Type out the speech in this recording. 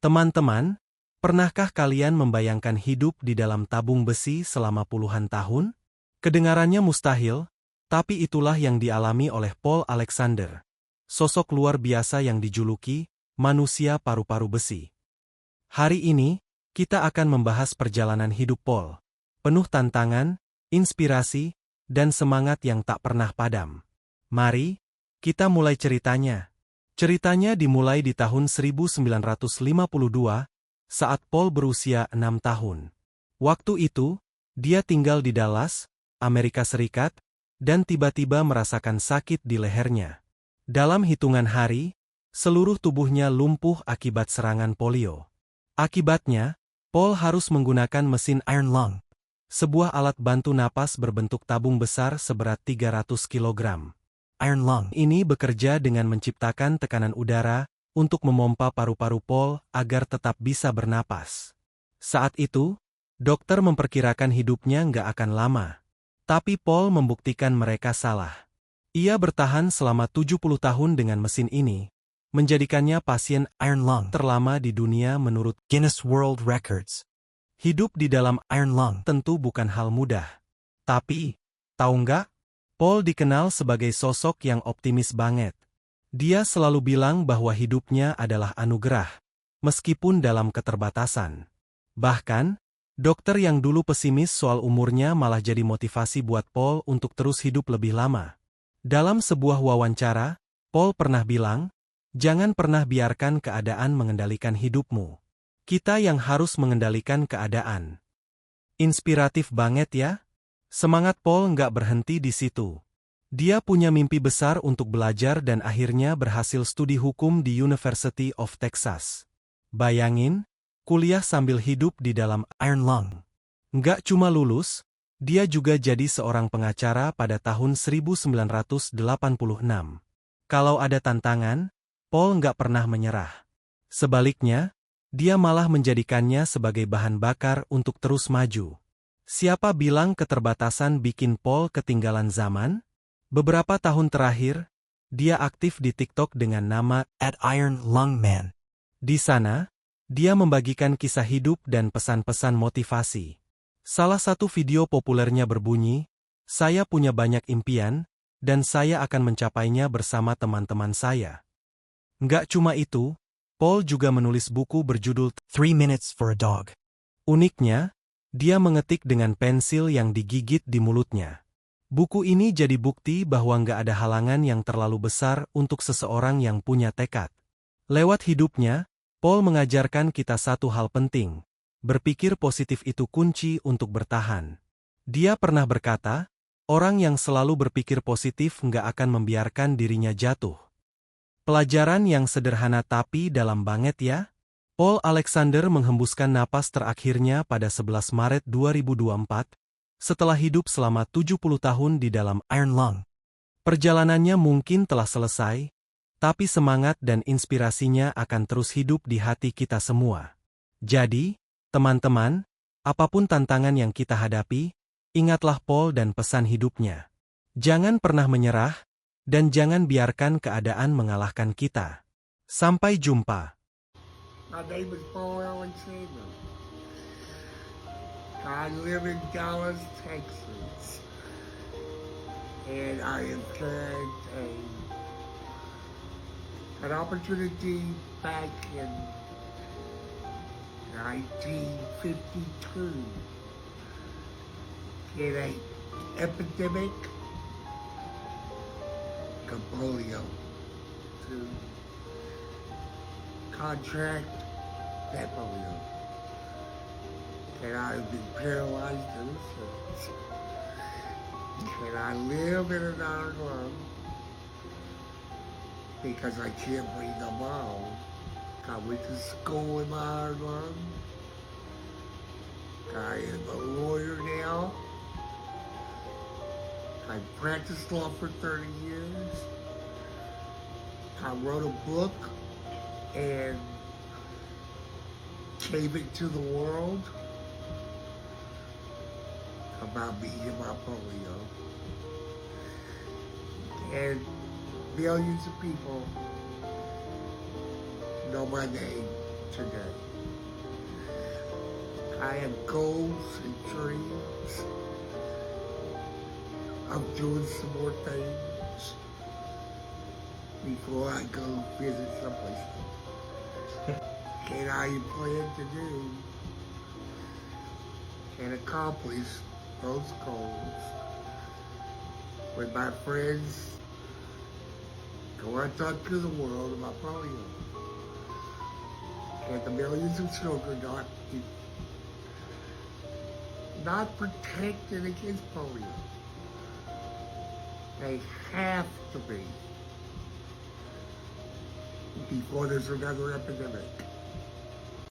Teman-teman, pernahkah kalian membayangkan hidup di dalam tabung besi selama puluhan tahun? Kedengarannya mustahil, tapi itulah yang dialami oleh Paul Alexander. Sosok luar biasa yang dijuluki manusia paru-paru besi. Hari ini, kita akan membahas perjalanan hidup Paul. Penuh tantangan, inspirasi, dan semangat yang tak pernah padam. Mari, kita mulai ceritanya. Ceritanya dimulai di tahun 1952, saat Paul berusia 6 tahun. Waktu itu, dia tinggal di Dallas, Amerika Serikat, dan tiba-tiba merasakan sakit di lehernya. Dalam hitungan hari, seluruh tubuhnya lumpuh akibat serangan polio. Akibatnya, Paul harus menggunakan mesin iron lung, sebuah alat bantu napas berbentuk tabung besar seberat 300 kg. Iron lung ini bekerja dengan menciptakan tekanan udara untuk memompa paru-paru Paul agar tetap bisa bernapas. Saat itu, dokter memperkirakan hidupnya nggak akan lama. Tapi Paul membuktikan mereka salah. Ia bertahan selama 70 tahun dengan mesin ini, menjadikannya pasien iron lung terlama di dunia menurut Guinness World Records. Hidup di dalam iron lung tentu bukan hal mudah. Tapi, tahu nggak? Paul dikenal sebagai sosok yang optimis banget. Dia selalu bilang bahwa hidupnya adalah anugerah, meskipun dalam keterbatasan. Bahkan, dokter yang dulu pesimis soal umurnya malah jadi motivasi buat Paul untuk terus hidup lebih lama. Dalam sebuah wawancara, Paul pernah bilang, "Jangan pernah biarkan keadaan mengendalikan hidupmu. Kita yang harus mengendalikan keadaan." Inspiratif banget ya? Semangat Paul nggak berhenti di situ. Dia punya mimpi besar untuk belajar dan akhirnya berhasil studi hukum di University of Texas. Bayangin, kuliah sambil hidup di dalam iron lung. Nggak cuma lulus, dia juga jadi seorang pengacara pada tahun 1986. Kalau ada tantangan, Paul nggak pernah menyerah. Sebaliknya, dia malah menjadikannya sebagai bahan bakar untuk terus maju. Siapa bilang keterbatasan bikin Paul ketinggalan zaman? Beberapa tahun terakhir, dia aktif di TikTok dengan nama @IronLungMan. Di sana, dia membagikan kisah hidup dan pesan-pesan motivasi. Salah satu video populernya berbunyi, "Saya punya banyak impian, dan saya akan mencapainya bersama teman-teman saya." Nggak cuma itu, Paul juga menulis buku berjudul 3 Minutes for a Dog. Uniknya, dia mengetik dengan pensil yang digigit di mulutnya. Buku ini jadi bukti bahwa nggak ada halangan yang terlalu besar untuk seseorang yang punya tekad. Lewat hidupnya, Paul mengajarkan kita satu hal penting. Berpikir positif itu kunci untuk bertahan. Dia pernah berkata, orang yang selalu berpikir positif nggak akan membiarkan dirinya jatuh. Pelajaran yang sederhana tapi dalam banget ya. Paul Alexander menghembuskan napas terakhirnya pada 11 Maret 2024, setelah hidup selama 70 tahun di dalam iron lung. Perjalanannya mungkin telah selesai, tapi semangat dan inspirasinya akan terus hidup di hati kita semua. Jadi, teman-teman, apapun tantangan yang kita hadapi, ingatlah Paul dan pesan hidupnya. Jangan pernah menyerah, dan jangan biarkan keadaan mengalahkan kita. Sampai jumpa. My name is Paul Alexander. I live in Dallas, Texas. And I have had an opportunity back in 1952 in an epidemic of polio to contract that polio. And I've been paralyzed ever since. And I live in an iron lung because I can't breathe on my own. I went to school in my iron lung. I am a lawyer now. I practiced law for 30 years. I wrote a book and gave it to the world about me and my polio. And millions of people know my name today. I have goals and dreams of doing some more things before I go visit someplace. And I plan to do and accomplish those goals with my friends go out to the world about polio and the millions of children not protected against polio. They have to be before there's another epidemic.